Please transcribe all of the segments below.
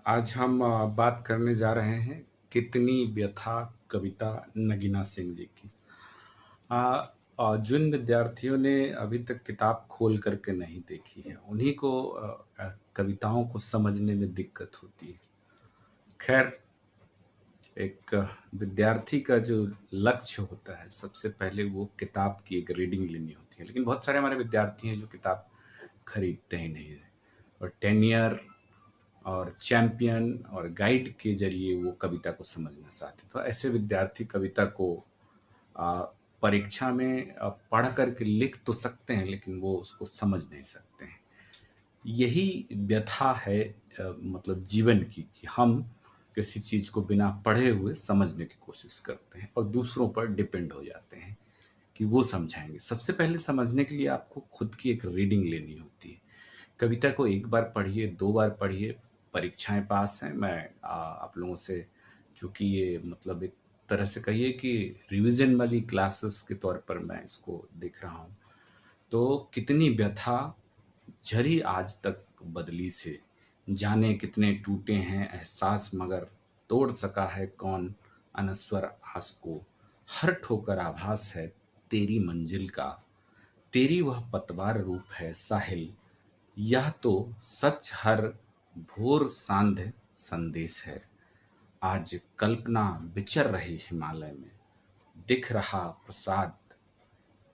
आज हम बात करने जा रहे हैं कितनी व्यथा कविता नगीना सिंह जी की। जिन विद्यार्थियों ने अभी तक किताब खोल करके नहीं देखी है उन्हीं को कविताओं को समझने में दिक्कत होती है। खैर, एक विद्यार्थी का जो लक्ष्य होता है सबसे पहले वो किताब की एक रीडिंग लेनी होती है, लेकिन बहुत सारे हमारे विद्यार्थी हैं जो किताब खरीदते ही नहीं है और टेनियर और चैंपियन और गाइड के जरिए वो कविता को समझना चाहते। तो ऐसे विद्यार्थी कविता को आ, परीक्षा में पढ़ करके लिख तो सकते हैं, लेकिन वो उसको समझ नहीं सकते हैं। यही व्यथा है मतलब जीवन की, कि हम किसी चीज को बिना पढ़े हुए समझने की कोशिश करते हैं और दूसरों पर डिपेंड हो जाते हैं कि वो समझाएंगे। सबसे पहले समझने के लिए आपको खुद की एक रीडिंग लेनी होती है। कविता को एक बार पढ़िए, दो बार पढ़िए। परीक्षाएं पास हैं। मैं आप लोगों से, चूंकि ये मतलब एक तरह से कहिए कि रिवीजन वाली क्लासेस के तौर पर मैं इसको देख रहा हूँ। तो कितनी व्यथा झरी आज तक बदली से, जाने कितने टूटे हैं एहसास मगर तोड़ सका है कौन अनस्वर आस को। हर ठोकर आभास है तेरी मंजिल का, तेरी वह पतवार रूप है साहिल। यह तो सच हर भोर सांध्य संदेश है। आज कल्पना विचर रही हिमालय में, दिख रहा प्रसाद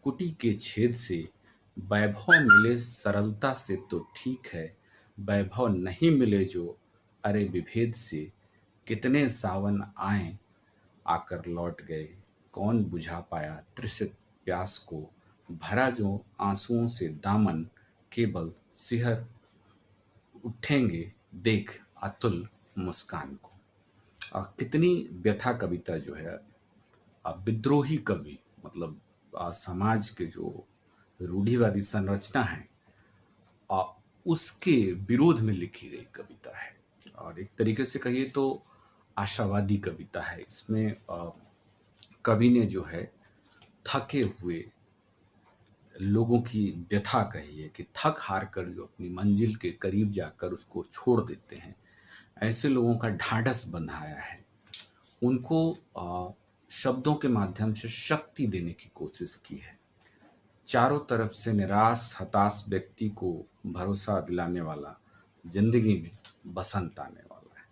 कुटी के छेद से। वैभव मिले सरलता से तो ठीक है, वैभव नहीं मिले जो अरे विभेद से। कितने सावन आए आकर लौट गए, कौन बुझा पाया तृषित प्यास को। भरा जो आंसुओं से दामन, केवल सिहर उठेंगे देख अतुल मुस्कान को। कितनी व्यथा कविता जो है विद्रोही कवि, मतलब समाज के जो रूढ़िवादी संरचना है अ, उसके विरोध में लिखी गई कविता है। और एक तरीके से कहिए तो आशावादी कविता है। इसमें कवि ने जो है थके हुए लोगों की व्यथा कही है कि थक हार कर जो अपनी मंजिल के करीब जाकर उसको छोड़ देते हैं, ऐसे लोगों का ढाढ़स बंधाया है। उनको शब्दों के माध्यम से शक्ति देने की कोशिश की है। चारों तरफ से निराश हताश व्यक्ति को भरोसा दिलाने वाला, जिंदगी में बसंत आने वाला है।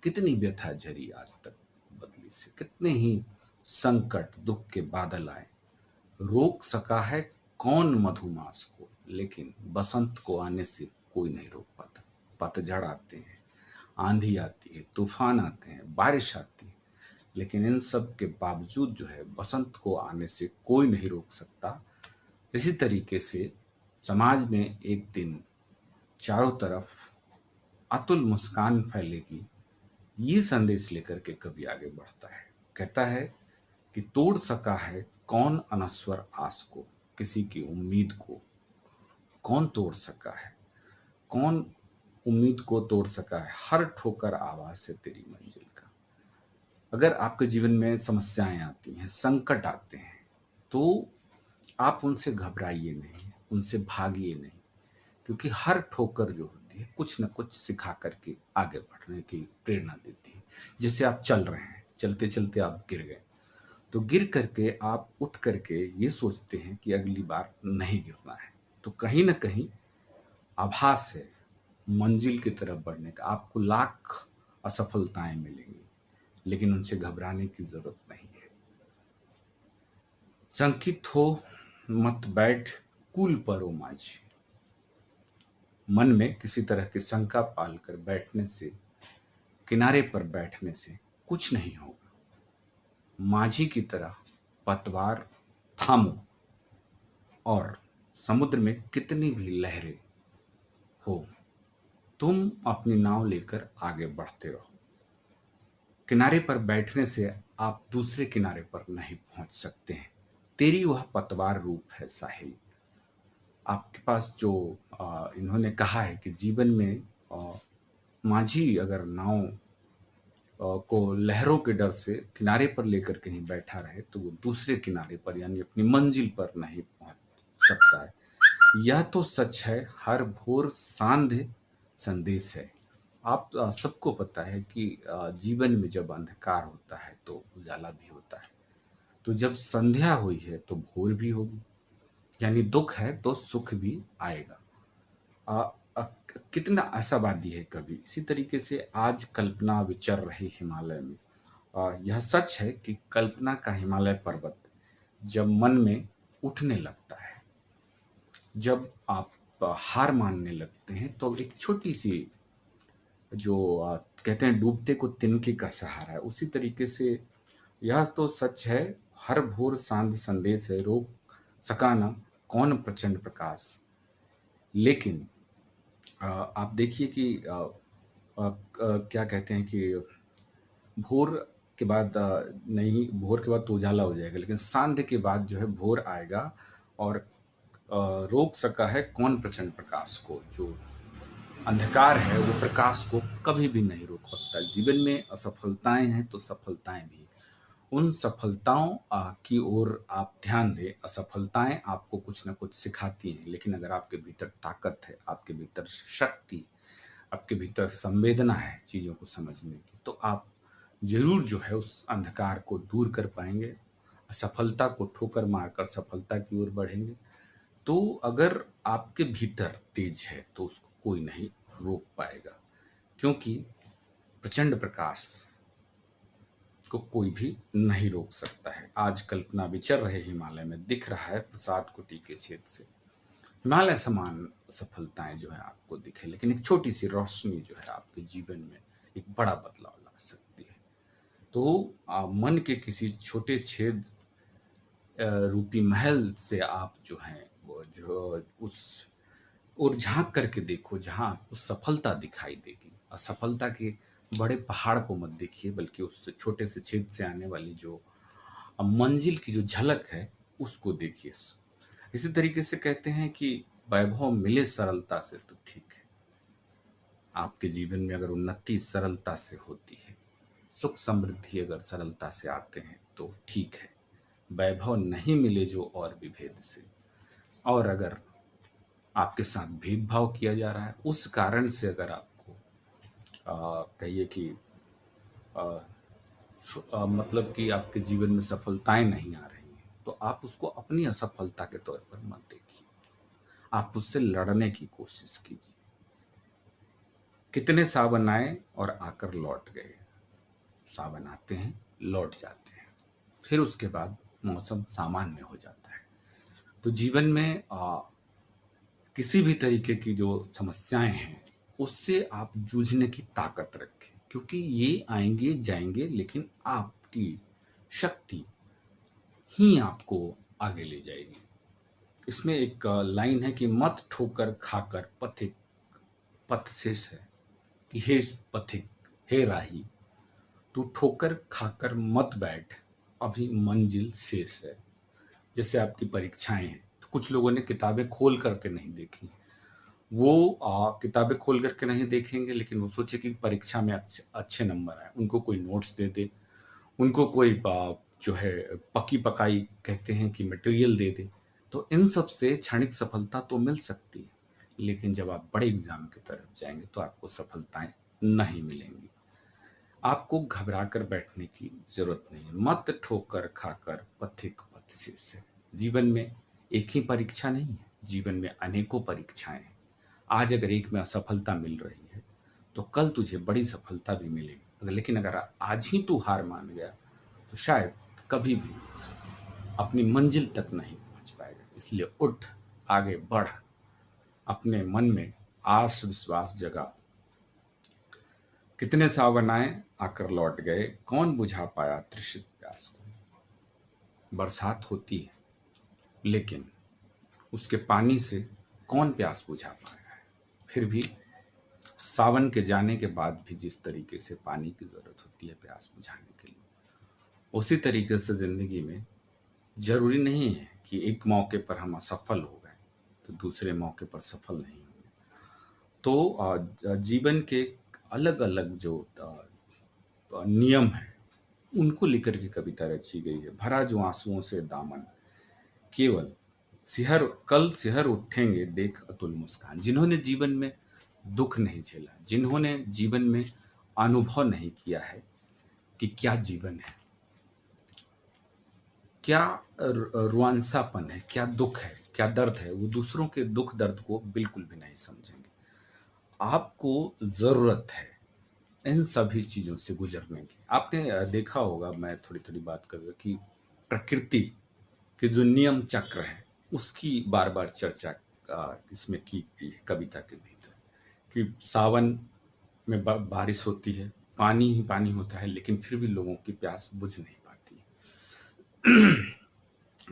कितनी व्यथा झरी आज तक बदली से, कितने ही संकट दुख के बादल आए। रोक सका है कौन मधुमास को, लेकिन बसंत को आने से कोई नहीं रोक पाता। पतझड़ आते हैं, आंधी आती है, तूफान आते हैं, बारिश आती है, लेकिन इन सब के बावजूद जो है बसंत को आने से कोई नहीं रोक सकता। इसी तरीके से समाज में एक दिन चारों तरफ अतुल मुस्कान फैलेगी, ये संदेश लेकर के कवि आगे बढ़ता है। कहता है कि तोड़ सका है कौन अनस्वर आस को, किसी की उम्मीद को कौन तोड़ सका है, कौन उम्मीद को तोड़ सका है। हर ठोकर आवाज है तेरी मंजिल का। अगर आपके जीवन में समस्याएं आती हैं, संकट आते हैं, तो आप उनसे घबराइए नहीं, उनसे भागिए नहीं, क्योंकि हर ठोकर जो होती है कुछ न कुछ सिखा करके आगे बढ़ने की प्रेरणा देती है। जैसे आप चल रहे हैं, चलते चलते आप गिर गए, तो गिर करके आप उठ करके ये सोचते हैं कि अगली बार नहीं गिरना है, तो कहीं ना कहीं आभास है मंजिल की तरफ बढ़ने का। आपको लाख असफलताएं मिलेंगी, लेकिन उनसे घबराने की जरूरत नहीं है। शंकित हो मत बैठ कूल पर ओ माझी। मन में किसी तरह की शंका पालकर बैठने से, किनारे पर बैठने से कुछ नहीं होगा। माझी की तरह पतवार थामो, और समुद्र में कितनी भी लहरें हो, तुम अपनी नाव लेकर आगे बढ़ते रहो। किनारे पर बैठने से आप दूसरे किनारे पर नहीं पहुंच सकते हैं। तेरी वह पतवार रूप है साहिल। आपके पास जो इन्होंने कहा है कि जीवन में अ, माझी अगर नाव को लहरों के डर से किनारे पर लेकर कहीं बैठा रहे, तो वो दूसरे किनारे पर यानी अपनी मंजिल पर नहीं पहुंच सकता है। यह तो सच है हर भोर सांध्य संदेश है। आप सबको पता है कि जीवन में जब अंधकार होता है तो उजाला भी होता है। तो जब संध्या हुई है तो भोर भी होगी, यानी दुख है तो सुख भी आएगा। अ, अ, कितना आशावादी है कवि। इसी तरीके से आज कल्पना विचर रही हिमालय में। यह सच है कि कल्पना का हिमालय पर्वत जब मन में उठने लगता है, जब आप हार मानने लगते हैं, तो एक छोटी सी जो कहते हैं डूबते को तिनके का सहारा है, उसी तरीके से यह तो सच है। हर भोर सांझ संदेश है, रोक सका ना कौन प्रचंड प्रकाश। लेकिन आप देखिए कि क्या कहते हैं कि भोर के बाद नहीं, भोर के बाद तो उजाला हो जाएगा, लेकिन सांध्य के बाद जो है भोर आएगा। और रोक सका है कौन प्रचंड प्रकाश को। जो अंधकार है वो प्रकाश को कभी भी नहीं रोक सकता। जीवन में असफलताएं हैं तो सफलताएं भी। उन सफलताओं की ओर आप ध्यान दें। असफलताएं आपको कुछ ना कुछ सिखाती हैं, लेकिन अगर आपके भीतर ताकत है, आपके भीतर शक्ति, आपके भीतर संवेदना है चीज़ों को समझने की, तो आप जरूर जो है उस अंधकार को दूर कर पाएंगे। असफलता को ठोकर मारकर सफलता की ओर बढ़ेंगे। तो अगर आपके भीतर तेज है तो उसको कोई नहीं रोक पाएगा, क्योंकि प्रचंड प्रकाश को कोई भी नहीं रोक सकता है। आज कल्पना विचर रहे हिमालय में, दिख रहा है प्रसाद कुटी के छेद से हिमालय समान सफलताएं जो है आपको दिखे, लेकिन एक छोटी सी रोशनी जो है आपके जीवन में एक बड़ा बदलाव ला सकती है। तो मन के किसी छोटे छेद रूपी महल से आप जो है वो जो उस और झांक करके देखो, जहां आपको सफलता दिखाई देगी। असफलता के बड़े पहाड़ को मत देखिए, बल्कि उस छोटे से छेद से आने वाली जो मंजिल की जो झलक है उसको देखिए। इसी तरीके से कहते हैं कि वैभव मिले सरलता से तो ठीक है। आपके जीवन में अगर उन्नति सरलता से होती है, सुख समृद्धि अगर सरलता से आते हैं तो ठीक है। वैभव नहीं मिले जो और विभेद से, और अगर आपके साथ भेदभाव किया जा रहा है, उस कारण से अगर आपको कहिए कि मतलब कि आपके जीवन में सफलताएं नहीं आ रही हैं, तो आप उसको अपनी असफलता के तौर पर मत देखिए। आप उससे लड़ने की कोशिश कीजिए। कितने सावन आए और आकर लौट गए। सावन आते हैं, लौट जाते हैं, फिर उसके बाद मौसम सामान्य हो जाता है। तो जीवन में किसी भी तरीके की जो समस्याएं हैं उससे आप जूझने की ताकत रखें, क्योंकि ये आएंगे जाएंगे, लेकिन आपकी शक्ति ही आपको आगे ले जाएगी। इसमें एक लाइन है कि मत ठोकर खाकर पथिक पथ शेष है, कि हे पथिक, हे राही, तू ठोकर खाकर मत बैठ, अभी मंजिल शेष है। जैसे आपकी परीक्षाएं हैं, तो कुछ लोगों ने किताबें खोल करके नहीं देखी। वो किताबें खोल करके नहीं देखेंगे, लेकिन वो सोचे कि परीक्षा में अच्छे अच्छे नंबर आए, उनको कोई नोट्स दे दे, उनको कोई जो है पकी पकाई कहते हैं कि मटेरियल दे दे, तो इन सब से क्षणिक सफलता तो मिल सकती है, लेकिन जब आप बड़े एग्जाम की तरफ जाएंगे तो आपको सफलताएं नहीं मिलेंगी। आपको घबरा कर बैठने की जरूरत नहीं है। मत ठोकर खाकर पथिक पथ से। जीवन में एक ही परीक्षा नहीं है, जीवन में अनेकों परीक्षाएं हैं। आज अगर एक में असफलता मिल रही है तो कल तुझे बड़ी सफलता भी मिलेगी। लेकिन अगर आज ही तू हार मान गया तो शायद कभी भी अपनी मंजिल तक नहीं पहुंच पाएगा। इसलिए उठ, आगे बढ़, अपने मन में आस विश्वास जगा। कितने सावन आए आकर लौट गए, कौन बुझा पाया तृषित प्यास को। बरसात होती है, लेकिन उसके पानी से कौन प्यास बुझा पाया है। फिर भी सावन के जाने के बाद भी जिस तरीके से पानी की जरूरत होती है प्यास बुझाने के लिए, उसी तरीके से जिंदगी में जरूरी नहीं है कि एक मौके पर हम असफल हो गए तो दूसरे मौके पर सफल नहीं होंगे। तो जीवन के अलग अलग जो नियम है उनको लेकर के कविता रची गई है। भरा जो आंसुओं से दामन, केवल सिहर कल सिहर उठेंगे देख अतुल मुस्कान। जिन्होंने जीवन में दुख नहीं झेला, जिन्होंने जीवन में अनुभव नहीं किया है कि क्या जीवन है, क्या रुआंसापन है, क्या दुख है, क्या दर्द है, वो दूसरों के दुख दर्द को बिल्कुल भी नहीं समझेंगे। आपको जरूरत है इन सभी चीजों से गुजरने की। आपने देखा होगा, मैं थोड़ी थोड़ी बात करूंगा, कि प्रकृति के जो नियम चक्र है उसकी बार बार चर्चा इसमें की गई है कविता के भीतर, कि सावन में बारिश होती है, पानी ही पानी होता है, लेकिन फिर भी लोगों की प्यास बुझ नहीं पाती।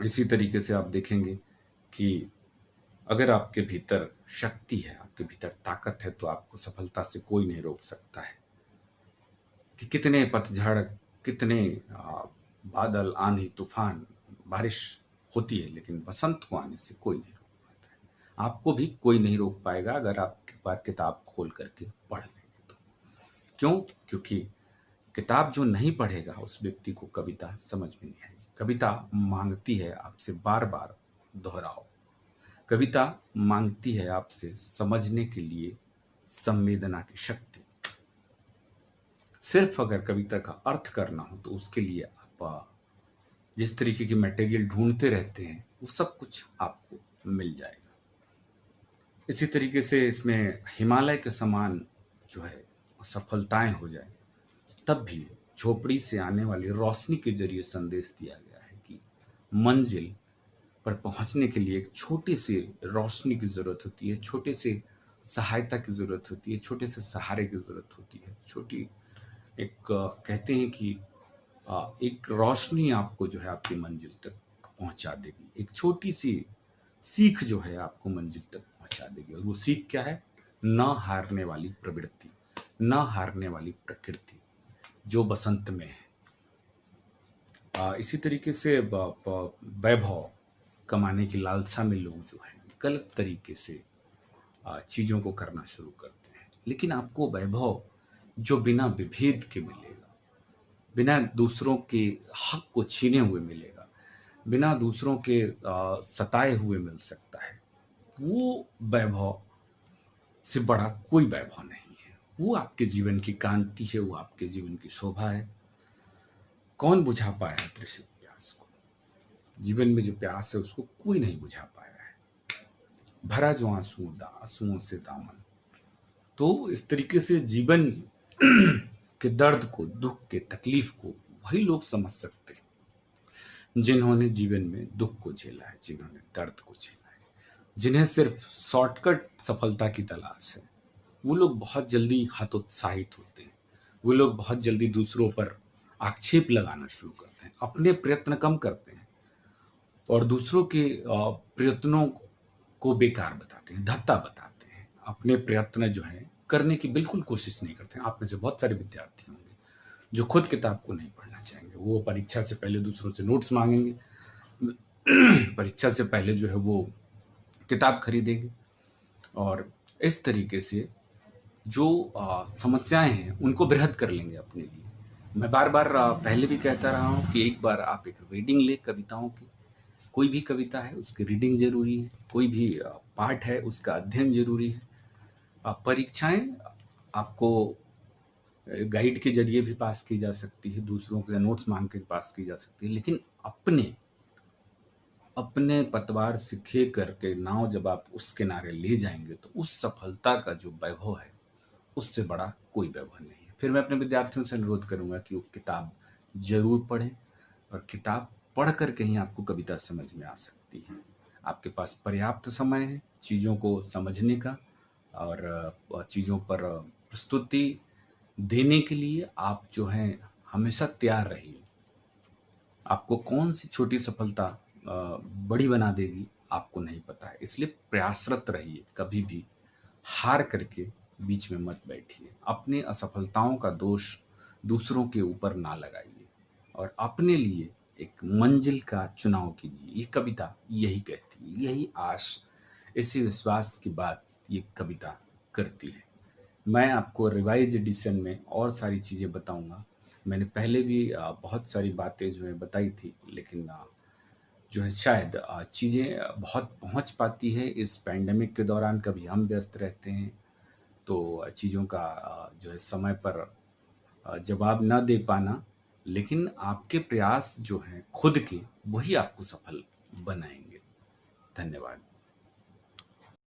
इसी तरीके से आप देखेंगे कि अगर आपके भीतर शक्ति है, आपके भीतर ताकत है, तो आपको सफलता से कोई नहीं रोक सकता है। कि कितने पतझड़, कितने बादल, आंधी, तूफान, बारिश होती है, लेकिन बसंत को आने से कोई नहीं रोक पाता है। आपको भी कोई नहीं रोक पाएगा अगर आप एक बार किताब खोल करके पढ़ लेंगे तो। क्यों? क्योंकि किताब जो नहीं पढ़ेगा उस व्यक्ति को कविता समझ में नहीं आएगी। कविता मांगती है आपसे बार बार दोहराओ। कविता मांगती है आपसे समझने के लिए संवेदना की शक्ति। सिर्फ अगर कविता का अर्थ करना हो तो उसके लिए आप जिस तरीके की मटेरियल ढूंढते रहते हैं वो सब कुछ आपको मिल जाएगा। इसी तरीके से इसमें हिमालय के समान जो है सफलताएं हो जाए, तब भी झोपड़ी से आने वाली रोशनी के जरिए संदेश दिया गया है कि मंजिल पर पहुंचने के लिए एक छोटी सी रोशनी की जरूरत होती है, छोटे से सहायता की जरूरत होती है, छोटे से सहारे की जरूरत होती है। छोटी एक कहते हैं कि एक रोशनी आपको जो है आपकी मंजिल तक पहुंचा देगी। एक छोटी सी सीख जो है आपको मंजिल तक पहुंचा देगी। और वो सीख क्या है? न हारने वाली प्रवृत्ति, न हारने वाली प्रकृति जो बसंत में है। इसी तरीके से वैभव कमाने की लालसा में लोग जो है गलत तरीके से चीजों को करना शुरू करते हैं। लेकिन आपको वैभव जो बिना विभेद के मिलेगा, बिना दूसरों के हक को छीने हुए मिलेगा, बिना दूसरों के सताए हुए मिल सकता है, वो वैभव से बड़ा कोई वैभव नहीं है। वो आपके जीवन की कांति है, वो आपके जीवन की शोभा है। कौन बुझा पाया है तृषित प्यास को? जीवन में जो प्यास है उसको कोई नहीं बुझा पाया है। भरा जो आंसुओं से दामन। तो इस तरीके से जीवन के दर्द को, दुख के, तकलीफ को वही लोग समझ सकते हैं जिन्होंने जीवन में दुख को झेला है, जिन्होंने दर्द को झेला है, जिन्हें सिर्फ शॉर्टकट सफलता की तलाश है। वो लोग बहुत जल्दी हतोत्साहित होते हैं। वो लोग बहुत जल्दी दूसरों पर आक्षेप लगाना शुरू करते हैं, अपने प्रयत्न कम करते हैं और दूसरों के प्रयत्नों को बेकार बताते हैं, धत्ता बताते हैं। अपने प्रयत्न जो है करने की बिल्कुल कोशिश नहीं करते हैं। आप में से बहुत सारे विद्यार्थी होंगे जो खुद किताब को नहीं पढ़ना चाहेंगे। वो परीक्षा से पहले दूसरों से नोट्स मांगेंगे, परीक्षा से पहले जो है वो किताब खरीदेंगे, और इस तरीके से जो समस्याएं हैं उनको बृहद कर लेंगे अपने लिए। मैं बार बार पहले भी कहता रहा हूँ कि एक बार आप एक रीडिंग ले कविताओं की। कोई भी कविता है उसकी रीडिंग जरूरी है, कोई भी पाठ है उसका अध्ययन जरूरी है। परीक्षाएं आपको गाइड के जरिए भी पास की जा सकती है, दूसरों के नोट्स मांग के पास की जा सकती है, लेकिन अपने अपने पतवार से खे करके नाव जब आप उस किनारे ले जाएंगे तो उस सफलता का जो वैभव है उससे बड़ा कोई वैभव नहीं है। फिर मैं अपने विद्यार्थियों से अनुरोध करूंगा कि वो किताब जरूर पढ़ें, और किताब पढ़ कर कहीं आपको कविता समझ में आ सकती है। आपके पास पर्याप्त समय है चीज़ों को समझने का, और चीज़ों पर प्रस्तुति देने के लिए आप जो हैं हमेशा तैयार रहिए। आपको कौन सी छोटी सफलता बड़ी बना देगी आपको नहीं पता है, इसलिए प्रयासरत रहिए। कभी भी हार करके बीच में मत बैठिए। अपने असफलताओं का दोष दूसरों के ऊपर ना लगाइए और अपने लिए एक मंजिल का चुनाव कीजिए। ये कविता यही कहती है, यही आश, इसी विश्वास की बात ये कविता करती है। मैं आपको रिवाइज एडिशन में और सारी चीज़ें बताऊंगा। मैंने पहले भी बहुत सारी बातें जो है बताई थी, लेकिन जो है शायद चीज़ें बहुत पहुंच पाती है इस पैंडेमिक के दौरान। कभी हम व्यस्त रहते हैं, तो चीज़ों का जो है समय पर जवाब ना दे पाना, लेकिन आपके प्रयास जो हैं खुद के, वही आपको सफल बनाएँगे। धन्यवाद।